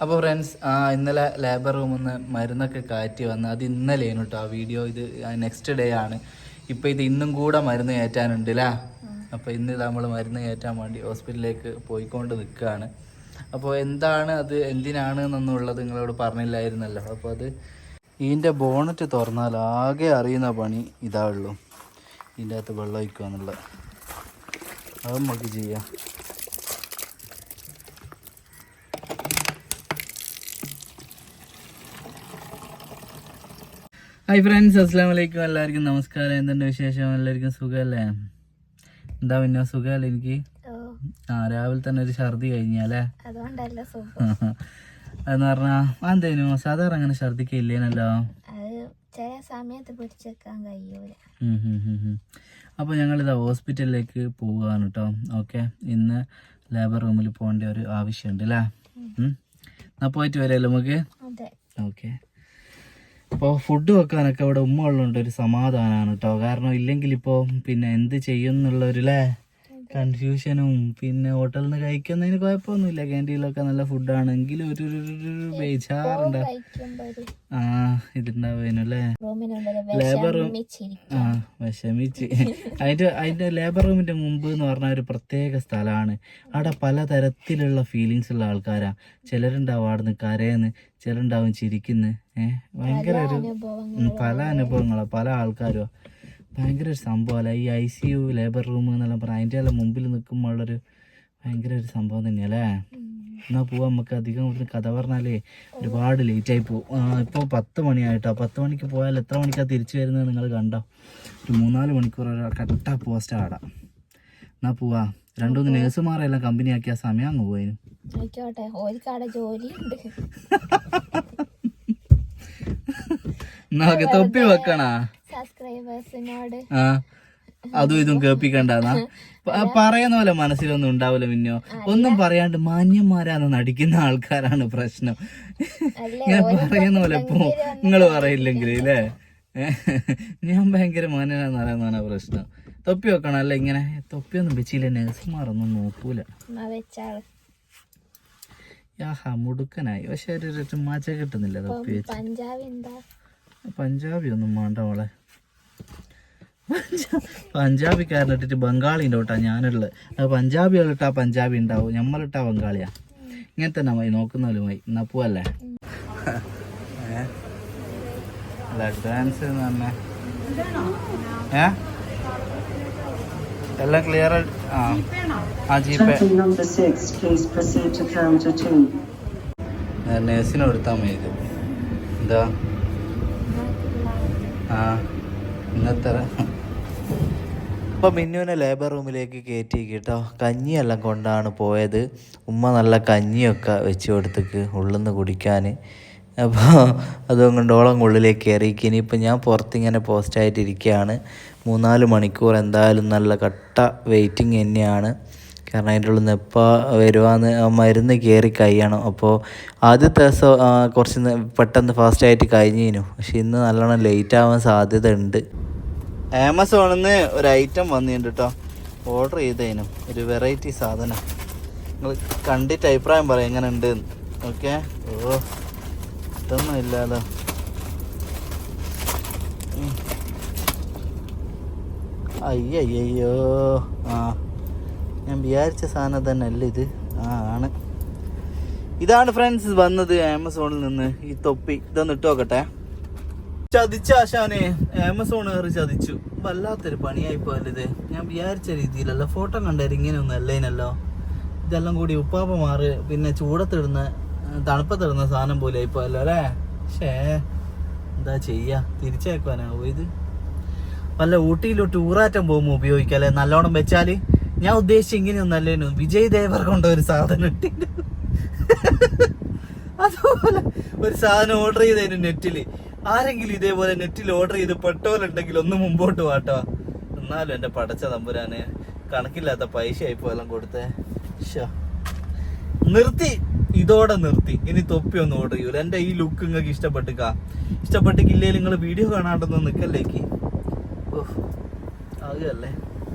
അപ്പോൾ ഫ്രണ്ട്സ് ഇന്നലെ ലേബർ റൂമിൽ നിന്ന് മരുന്നൊക്കെ കയറ്റി വന്ന് അത് ഇന്നലെയാണ് കേട്ടോ ആ വീഡിയോ. ഇത് നെക്സ്റ്റ് ഡേ ആണ്. ഇപ്പോൾ ഇത് ഇന്നും കൂടെ മരുന്ന് കയറ്റാനുണ്ട് അല്ലേ? അപ്പോൾ ഇന്ന് നമ്മൾ മരുന്ന് കയറ്റാൻ വേണ്ടി ഹോസ്പിറ്റലിലേക്ക് പോയിക്കൊണ്ട് നിൽക്കുകയാണ്. അപ്പോൾ എന്താണ് അത്, എന്തിനാണ് എന്നുള്ളത് നിങ്ങളോട് പറഞ്ഞില്ലായിരുന്നല്ലോ. അപ്പോൾ അത് ഇതിൻ്റെ ബോണറ്റ് തുറന്നാൽ ആകെ അറിയുന്ന പണി ഇതാ ഉള്ളൂ. ഇതിൻ്റെ അകത്ത് വെള്ളം ഒഴിക്കുക എന്നുള്ളത്. അത് നമുക്ക് ചെയ്യാം. ഹായ് ഫ്രണ്ട്സ്, അസ്സാം വലൈക്കും. എല്ലാവർക്കും നമസ്കാരം. എന്തുണ്ട് വിശേഷം? എല്ലാവർക്കും സുഖമല്ലേ? എന്താ പിന്നെ സുഖമല്ലേ? എനിക്ക് രാവിലെ തന്നെ ഒരു ഛർദി കഴിഞ്ഞാലേ, അതെന്ന് പറഞ്ഞാ എന്തേനു സാധാരണ അങ്ങനെ ഛർദിക്കില്ലേനല്ലോ. അപ്പോൾ ഞങ്ങളിതാ ഹോസ്പിറ്റലിലേക്ക് പോവുകയാണ് കേട്ടോ. ഓക്കെ, ഇന്ന് ലേബർ റൂമിൽ പോകേണ്ട ഒരു ആവശ്യമുണ്ട് അല്ലേ? എന്നാ പോയിട്ട് വരാമല്ലോ നമുക്ക്. ഓക്കെ. അപ്പോൾ ഫുഡ് വെക്കാനൊക്കെ അവിടെ ഉമ്മ ഉള്ളതുകൊണ്ട് ഒരു സമാധാനമാണ് കേട്ടോ. കാരണം ഇല്ലെങ്കിൽ ഇപ്പോൾ പിന്നെ എന്ത് ചെയ്യും എന്നുള്ളൊരു കൺഫ്യൂഷനും, പിന്നെ ഹോട്ടലിൽ നിന്ന് കഴിക്കുന്നതിന് കുഴപ്പമൊന്നുമില്ല, ക്യാൻറ്റീനിലൊക്കെ നല്ല ഫുഡാണെങ്കിലും ഒരു ബേജാറുണ്ട്. ഇതുണ്ടാവുന്നല്ലേ ലേബർ റൂം. വിഷമിച്ച് അതിൻ്റെ ലേബർ റൂമിൻ്റെ മുമ്പ് എന്ന് പറഞ്ഞാൽ ഒരു പ്രത്യേക സ്ഥലമാണ്. അവിടെ പലതരത്തിലുള്ള ഫീലിങ്സ് ഉള്ള ആൾക്കാരാ. ചിലരുണ്ടാവും അവിടെ നിന്ന് കരയുന്നു, ചിലരുണ്ടാവും ചിരിക്കുന്നു. ഭയങ്കര ഒരു പല അനുഭവങ്ങളാണ്, പല ആൾക്കാരും. ഭയങ്കര ഒരു സംഭവമല്ല ഈ ICU ലേബർ റൂം എന്നെല്ലാം പറഞ്ഞാൽ. അതിൻ്റെ എല്ലാം മുമ്പിൽ നിൽക്കുമ്പോഴുള്ളൊരു ഭയങ്കര ഒരു സംഭവം തന്നെയല്ലേ. എന്നാൽ പോവാം നമുക്ക്. അധികം ഇവിടുന്ന് കഥ പറഞ്ഞാലേ ഒരുപാട് ലേറ്റായി പോകും. ഇപ്പോൾ 10 മണിയായിട്ടോ. 10 മണിക്ക് പോയാൽ എത്ര മണിക്കാണ് തിരിച്ചു വരുന്നത് നിങ്ങൾ കണ്ടോ? ഒരു 3-4 മണിക്കൂർ കട്ട പോസ്റ്റ് ആടാം. എന്നാൽ പോവാ. 2-3 നേഴ്സുമാരെല്ലാം കമ്പനി ആക്കിയ സമയം അങ്ങ് പോയിന്. എന്നാ തൊപ്പി വെക്കണാ? അതും ഇതും കേൾപ്പിക്കണ്ടെന്നാ പറയുന്ന പോലെ മനസ്സിലൊന്നും ഉണ്ടാവില്ല. പിന്നെയോ ഒന്നും പറയാണ്ട് മാന്യന്മാരാന്ന് നടിക്കുന്ന ആൾക്കാരാണ് പ്രശ്നം. ഞാൻ പറയുന്ന പോലെ ഇപ്പൊ നിങ്ങൾ പറയില്ലെങ്കിൽ അല്ലേ, ഞാൻ ഭയങ്കര മാന്യനാന്ന് പറയുന്നതാണ് പ്രശ്നം. തൊപ്പി വെക്കണം അല്ല? ഇങ്ങനെ തൊപ്പിയൊന്നും വെച്ചില്ല, നേഴ്സുമാരൊന്നും നോക്കൂല. മുടുക്കനായി. പക്ഷെ ഒരു മാച്ച കിട്ടുന്നില്ല തൊപ്പി വെച്ച്. പഞ്ചാബി ഒന്നും വേണ്ട മോളെ. പഞ്ചാബിക്കാരനിട്ടിട്ട് ബംഗാളിൻ്റെ തൊട്ടാ ഞാനുള്ളത്. അത് പഞ്ചാബികളിട്ടാ പഞ്ചാബി ഉണ്ടാവും, നമ്മളിട്ടാ ബംഗാളിയാ. ഇങ്ങനെ തന്നെ മതി, നോക്കുന്നവരുമായി. എന്നാ പോവല്ലേ? അല്ല അഡ്വാൻസ് തന്നെ എല്ലാം ക്ലിയർ. ജീപ്പേ നേഴ്സിന് കൊടുത്താൽ മതി. ഇത് എന്താ ഇന്നത്തെ. അപ്പോൾ മിന്നുവിനെ ലേബർ റൂമിലേക്ക് കയറ്റി കേട്ടോ. കഞ്ഞിയെല്ലാം കൊണ്ടാണ് പോയത്. ഉമ്മ നല്ല കഞ്ഞിയൊക്കെ വെച്ച് കൊടുത്തേക്ക് ഉള്ളിൽ നിന്ന് കുടിക്കാൻ. അപ്പോൾ അതുകൊണ്ട് ഓളം ഉള്ളിലേക്ക് കയറിക്ക്. ഇനിയിപ്പോൾ ഞാൻ പുറത്തിങ്ങനെ പോസ്റ്റായിട്ടിരിക്കുകയാണ്. 3-4 മണിക്കൂർ എന്തായാലും നല്ല കട്ട വെയിറ്റിംഗ് തന്നെയാണ്. കാരണം അതിൻ്റെ ഉള്ളിൽ നിന്ന് എപ്പോൾ വരുവാന്ന് മരുന്ന് കയറി കഴിയണം. അപ്പോൾ ആദ്യത്തെ ദിവസം കുറച്ച് പെട്ടെന്ന് ഫാസ്റ്റായിട്ട് കഴിഞ്ഞിരുന്നു. പക്ഷെ ഇന്ന് നല്ലോണം ലേറ്റ് ആവാൻ സാധ്യത ഉണ്ട്. ആമസോണിൽ നിന്ന് ഒരു ഐറ്റം വന്നിട്ടുണ്ട് കേട്ടോ. ഓർഡർ ചെയ്തതിനും ഒരു വെറൈറ്റി സാധനം. നിങ്ങൾ കണ്ടിട്ട് അഭിപ്രായം പറയാം എങ്ങനെ ഉണ്ട്. ഓക്കെ. ഓ ഇതൊന്നും ഇല്ലല്ലോ. അയ്യോ ഞാൻ വിചാരിച്ച സാധനം തന്നെ അല്ല ഇത്. ആണ്. ഇതാണ് ഫ്രണ്ട്സ് വന്നത് ആമസോണിൽ നിന്ന്. ഈ തൊപ്പി ഇതൊന്ന് ഇട്ട് നോക്കട്ടെ. ചതിച്ച ആശാനെ, ആമസോൺ കയറി ചതിച്ചു. വല്ലാത്തൊരു പണിയായി പോയത്. ഞാൻ വിചാരിച്ച രീതിയിലല്ല. ഫോട്ടോ കണ്ടായിരുന്നു ഇങ്ങനെയൊന്നും അല്ലേനല്ലോ. ഇതെല്ലാം കൂടി ഉപ്പാപ്പമാറ് പിന്നെ ചൂടത്തിടുന്ന തണുപ്പത്തിടുന്ന സാധനം പോലെ ആയിപ്പോയല്ലോ അല്ലേ. പക്ഷേ എന്താ ചെയ്യാ, തിരിച്ചേക്കുവാനാവോ ഇത്? വല്ല ഊട്ടിയിലോട്ട് ടൂറാറ്റം പോകുമ്പോൾ ഉപയോഗിക്കാം അല്ലേ, നല്ലോണം വെച്ചാൽ. ഞാൻ ഉദ്ദേശിച്ച ഇങ്ങനെയൊന്നും അല്ലേനു. വിജയ് ദേവർ കൊണ്ട് ഒരു സാധനം ഇട്ടിട്ട് അതുപോലെ ഒരു സാധനം ഓർഡർ ചെയ്തതിന് നെറ്റിൽ. ആരെങ്കിലും ഇതേപോലെ നെറ്റിൽ ഓർഡർ ചെയ്ത് പെട്ടോലുണ്ടെങ്കിൽ ഒന്ന് മുമ്പോട്ട് വാട്ടോ. എന്നാലും എൻ്റെ പടച്ച തമ്പുരാനെ കണക്കില്ലാത്ത പൈസ ആയിപ്പോയെല്ലാം കൊടുത്തേ. നിർത്തി, ഇതോടെ നിർത്തി. ഇനി തൊപ്പി ഒന്നും ഓർഡർ ചെയ്യൂല. എൻ്റെ ഈ ലുക്ക് നിങ്ങൾക്ക് ഇഷ്ടപ്പെട്ടില്ലെങ്കിൽ നിങ്ങൾ വീഡിയോ കാണാണ്ടൊന്നും നിൽക്കല്ലേക്ക്. അതല്ലേ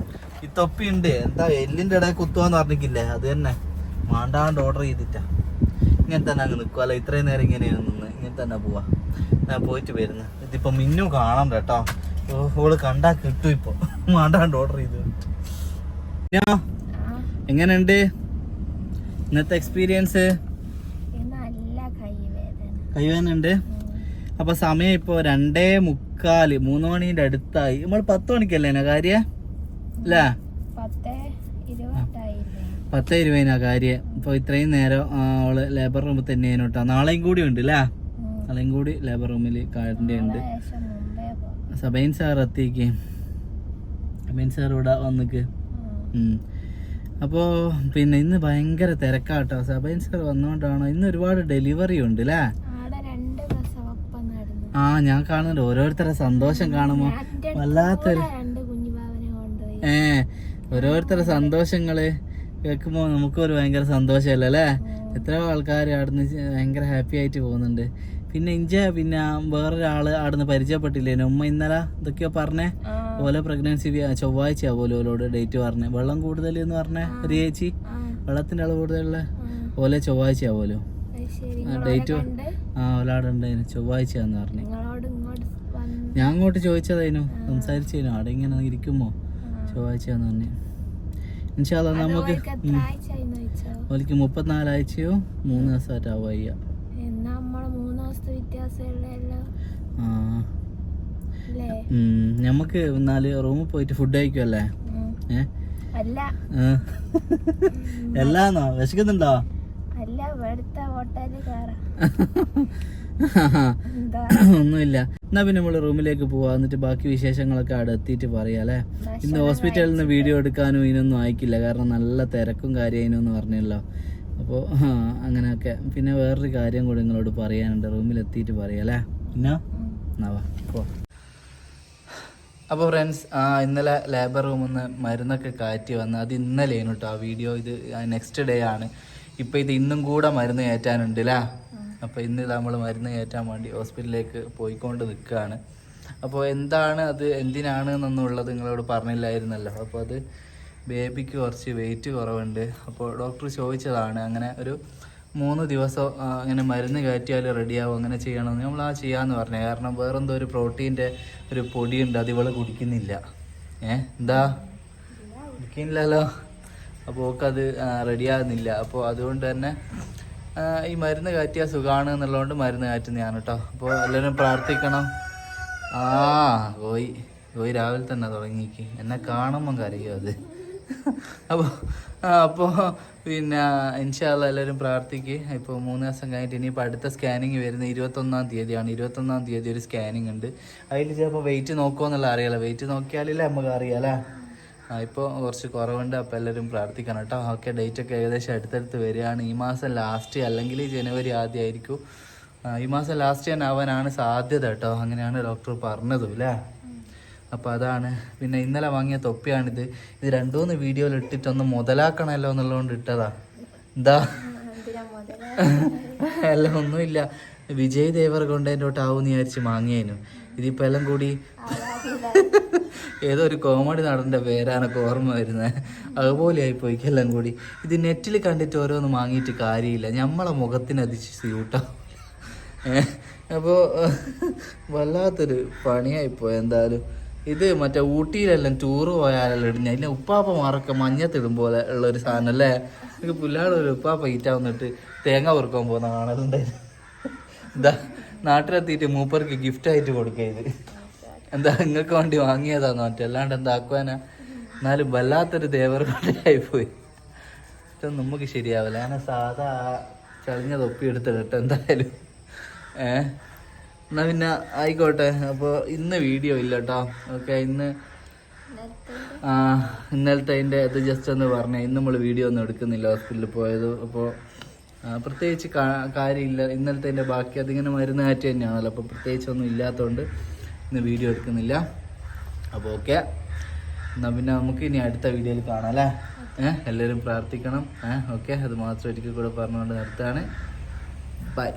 ഈ തൊപ്പി ഉണ്ട്. എന്താ എല്ലിൻ്റെ ഇടയിൽ കുത്തുവാന്ന് പറഞ്ഞിട്ടില്ലേ, അത് തന്നെ മാണ്ടാണ്ട് ഓർഡർ ചെയ്തിട്ടാ. ഇങ്ങനെ തന്നെ അങ്ങ് നിൽക്കും. അല്ല ഇത്രയും നേരം ഇങ്ങനെയാണ് നിന്ന് ഇങ്ങനെ തന്നെ പോവാ. ഞാൻ പോയിട്ട് വരുന്നു. ഇതിപ്പോൾ മിന്നു കാണാം കേട്ടോ. ഓള് കണ്ടാ കിട്ടും. ഇപ്പോൾ മാണ്ടാണ്ട് ഓർഡർ ചെയ്തു. എങ്ങനെയുണ്ട് ഇന്നത്തെ എക്സ്പീരിയൻസ്? കൈവേദന ഉണ്ട്. അപ്പൊ സമയം ഇപ്പൊ 2:45, 3 മണീന്റെ അടുത്തായി. നമ്മൾ 10 മണിക്കല്ലേ കാര്യം അല്ലേ? 10:20 കാര്യം. ഇപ്പൊ ഇത്രയും നേരം അവള് ലേബർ റൂമിൽ തന്നെയാണ് കേട്ടോ. നാളെയും കൂടി ഉണ്ട് അല്ലേ? നാളെയും കൂടി ലേബർ റൂമിൽ കാരൻ്റെ ഉണ്ട്. സബൈൻ സാർ എത്തിക്ക്. സബൈൻ സാർ ഇവിടെ വന്നിക്ക്. അപ്പോൾ പിന്നെ ഇന്ന് ഭയങ്കര തിരക്കാട്ടോ. സബൈൻ സാർ വന്നോണ്ടാണോ? ഇന്ന് ഒരുപാട് ഡെലിവറി ഉണ്ട് അല്ലേ? ഞാൻ കാണുന്നുണ്ട്. ഓരോരുത്തരുടെ സന്തോഷം കാണുമ്പോ വല്ലാത്തൊരു ഓരോരുത്തരുടെ സന്തോഷങ്ങള് കേൾക്കുമ്പോ നമുക്കൊരു ഭയങ്കര സന്തോഷമല്ലേ അല്ലേ? എത്രയോ ആൾക്കാർ അവിടുന്ന് ഭയങ്കര ഹാപ്പി ആയിട്ട് പോകുന്നുണ്ട്. പിന്നെ പിന്നെ വേറൊരാള് അവിടുന്ന് പരിചയപ്പെട്ടില്ലേനു ഉമ്മ ഇന്നലെ ഇതൊക്കെയോ പറഞ്ഞേ പോലെ പ്രഗ്നൻസി ചൊവ്വാഴ്ചയാ പോലെ ഓലോട് ഡേറ്റ് പറഞ്ഞേ. വെള്ളം കൂടുതൽ എന്ന് പറഞ്ഞേ ഒരു ചേച്ചി, വെള്ളത്തിന്റെ അളവ് കൂടുതലുള്ള പോലെ ചൊവ്വാഴ്ചയാ പോലോ ഡേറ്റ്. ഒരാടുണ്ടായിരുന്നു ചൊവ്വാഴ്ചയാന്ന് പറഞ്ഞു. ഞാൻ അങ്ങോട്ട് ചോദിച്ചതായിരുന്നു, സംസാരിച്ചേനു. അവിടെ ഇങ്ങനെ ഇരിക്കുമ്പോ ചൊവ്വാഴ്ചയാന്ന് പറഞ്ഞു. ഇൻഷാല്ലാ നമുക്ക് ഓലിക്ക് 34 ആഴ്ചയോ 3 ദിവസമായിട്ടാവും വയ്യ. ഞമ്മക്ക് 4 റൂമിൽ പോയിട്ട് ഫുഡ് കഴിക്കുമല്ലേ? എല്ലാന്നോ? വിശക്കുന്നുണ്ടോ? ഒന്നുമില്ല. എന്നാ പിന്നെ നമ്മള് റൂമിലേക്ക് പോവാ. എന്നിട്ട് ബാക്കി വിശേഷങ്ങളൊക്കെ അവിടെ എത്തിയിട്ട് പറയാല്ലേ. ഇന്ന് ഹോസ്പിറ്റലിൽ നിന്ന് വീഡിയോ എടുക്കാനും ഇതിനൊന്നും ആയിക്കില്ല, കാരണം നല്ല തിരക്കും കാര്യമായിരുന്നു പറഞ്ഞല്ലോ. അപ്പോൾ അങ്ങനെയൊക്കെ. പിന്നെ വേറൊരു കാര്യം കൂടി നിങ്ങളോട് പറയാനുണ്ട്, റൂമിലെത്തിയിട്ട് പറയാല്ലേ. പിന്നെ എന്നാവാ പോ. അപ്പോൾ ഫ്രണ്ട്സ്, ഇന്നലെ ലേബർ റൂമിൽ നിന്ന് മരുന്നൊക്കെ കയറ്റി വന്ന് അത് ഇന്നലെയാണ് കേട്ടോ. ആ വീഡിയോ ഇത് നെക്സ്റ്റ് ഡേ ആണ്. ഇപ്പോൾ ഇത് ഇന്നും കൂടെ മരുന്ന് കയറ്റാനുണ്ട് അല്ലേ? അപ്പോൾ ഇന്ന് നമ്മൾ മരുന്ന് കയറ്റാൻ വേണ്ടി ഹോസ്പിറ്റലിലേക്ക് പോയിക്കൊണ്ട് നിൽക്കുകയാണ്. അപ്പോൾ എന്താണ് അത്, എന്തിനാണ് എന്നുള്ളത് നിങ്ങളോട് പറഞ്ഞില്ലായിരുന്നല്ലോ. അപ്പോൾ അത് ബേബിക്ക് കുറച്ച് വെയിറ്റ് കുറവുണ്ട്. അപ്പോൾ ഡോക്ടർ ചോദിച്ചതാണ് അങ്ങനെ ഒരു 3 ദിവസം അങ്ങനെ മരുന്ന് കയറ്റിയാൽ റെഡിയാവും, അങ്ങനെ ചെയ്യണമെന്ന്. നമ്മൾ ചെയ്യാമെന്ന് പറഞ്ഞു. കാരണം വേറെന്തോ ഒരു പ്രോട്ടീൻ്റെ ഒരു പൊടിയുണ്ട്, അത് ഇവള് കുടിക്കുന്നില്ല. എന്താ കുടിക്കുന്നില്ലല്ലോ? അപ്പോൾ ഓക്കത് റെഡിയാകുന്നില്ല. അപ്പോൾ അതുകൊണ്ട് തന്നെ ഈ മരുന്ന് കയറ്റിയാൽ സുഖമാണ് എന്നുള്ളതുകൊണ്ട് മരുന്ന് കയറ്റുന്നതാണ് കേട്ടോ. അപ്പോൾ എല്ലാവരും പ്രാർത്ഥിക്കണം. കോയി രാവിലെ തന്നെ തുടങ്ങിക്ക്, എന്നെ കാണുമ്പം കരയോ അത്. അപ്പോൾ പിന്നെ ഇൻഷാല്ലാ എല്ലാവരും പ്രാർത്ഥിക്ക്. ഇപ്പോൾ 3 ദിവസം കഴിഞ്ഞിട്ട് ഇനിയിപ്പോൾ അടുത്ത സ്കാനിങ് വരുന്നത് 21-ാം തീയതിയാണ്. 21-ാം തീയതി ഒരു സ്കാനിങ് ഉണ്ട്. അതിൽ ചിലപ്പോൾ വെയിറ്റ് നോക്കുമോ എന്നുള്ള അറിയാലോ. വെയിറ്റ് നോക്കിയാലല്ലേ നമുക്ക് അറിയാലേ. ഇപ്പോൾ കുറച്ച് കുറവുണ്ട്. അപ്പോൾ എല്ലാവരും പ്രാർത്ഥിക്കണം കേട്ടോ. ഓക്കെ, ഡേറ്റൊക്കെ ഏകദേശം അടുത്തടുത്ത് വരികയാണ്. ഈ മാസം ലാസ്റ്റ് അല്ലെങ്കിൽ ജനുവരി ആദ്യമായിരിക്കും. ഈ മാസം ലാസ്റ്റ് തന്നെ ആവാനാണ് സാധ്യത കേട്ടോ. അങ്ങനെയാണ് ഡോക്ടർ പറഞ്ഞതും അല്ലേ? അപ്പോൾ അതാണ്. പിന്നെ ഇന്നലെ വാങ്ങിയ തൊപ്പിയാണിത്. ഇത് 2-3 വീഡിയോയിൽ ഇട്ടിട്ടൊന്ന് മുതലാക്കണമല്ലോ എന്നുള്ളതുകൊണ്ട് ഇട്ടതാ. എന്താ അല്ല ഒന്നുമില്ല, വിജയ് ദേവർ കൊണ്ടതിൻ്റെ തൊട്ടാവും വിചാരിച്ച് വാങ്ങിയേനു. ഇതിപ്പോൾ എല്ലാം കൂടി ഏതോ ഒരു കോമഡി നടൻ്റെ പേരാണൊക്കെ ഓർമ്മ വരുന്നത്. അതുപോലെ ആയിപ്പോയിക്ക് എല്ലാം കൂടി. ഇത് നെറ്റിൽ കണ്ടിട്ട് ഓരോന്ന് വാങ്ങിയിട്ട് കാര്യമില്ല, നമ്മളെ മുഖത്തിന് അത് സ്യൂട്ടോ. അപ്പോൾ വല്ലാത്തൊരു പണിയായിപ്പോയി എന്തായാലും. ഇത് മറ്റേ ഊട്ടിയിലെല്ലാം ടൂറ് പോയാലെല്ലാം ഇടുന്ന അതിലെ ഉപ്പാപ്പമാരൊക്കെ മഞ്ഞത്തിടും പോലെ ഉള്ളൊരു സാധനം അല്ലേ? എനിക്ക് പുല്ലാടൊരു ഉപ്പാപ്പ ഈറ്റാവുന്നിട്ട് തേങ്ങ പൊറുക്കാൻ പോകുന്ന കാണലുണ്ടായിരുന്നു. എന്താ നാട്ടിലെത്തിയിട്ട് മൂപ്പർക്ക് ഗിഫ്റ്റായിട്ട് കൊടുക്കുക. ഇത് എന്താ നിങ്ങൾക്ക് വേണ്ടി വാങ്ങിയതാന്ന് മറ്റേ, അല്ലാണ്ട് എന്താ ആക്കുവാനാ? എന്നാലും വല്ലാത്തൊരു ദേവർ കൊണ്ടായിപ്പോയി. ഇതൊന്നും നമുക്ക് ശരിയാവില്ല. ഞാൻ സാധാ ചളിഞ്ഞ തൊപ്പി എടുത്തിട്ട് എന്തായാലും. എന്നാ പിന്നെ ആയിക്കോട്ടെ. അപ്പോൾ ഇന്ന് വീഡിയോ ഇല്ല കേട്ടോ. ഓക്കെ, ഇന്നലത്തെ അതിൻ്റെ ഇത് ജസ്റ്റ് ഒന്ന് പറഞ്ഞേ. ഇന്ന് നമ്മൾ വീഡിയോ ഒന്നും എടുക്കുന്നില്ല ഹോസ്പിറ്റലിൽ പോയത്. അപ്പോൾ പ്രത്യേകിച്ച് കാര്യമില്ല. ഇന്നലത്തെ ബാക്കി അതിങ്ങനെ മരുന്ന് കാറ്റ് തന്നെയാണല്ലോ. അപ്പോൾ പ്രത്യേകിച്ചൊന്നും ഇല്ലാത്തതുകൊണ്ട് ഇന്ന് വീഡിയോ എടുക്കുന്നില്ല. അപ്പോൾ ഓക്കെ, എന്നാൽ പിന്നെ നമുക്ക് ഇനി അടുത്ത വീഡിയോയിൽ കാണാം അല്ലേ? എല്ലാവരും പ്രാർത്ഥിക്കണം. ഓക്കെ, അത് മാത്രം ഒരിക്കൽ കൂടെ പറഞ്ഞുകൊണ്ട് നിർത്താണ്. ബൈ.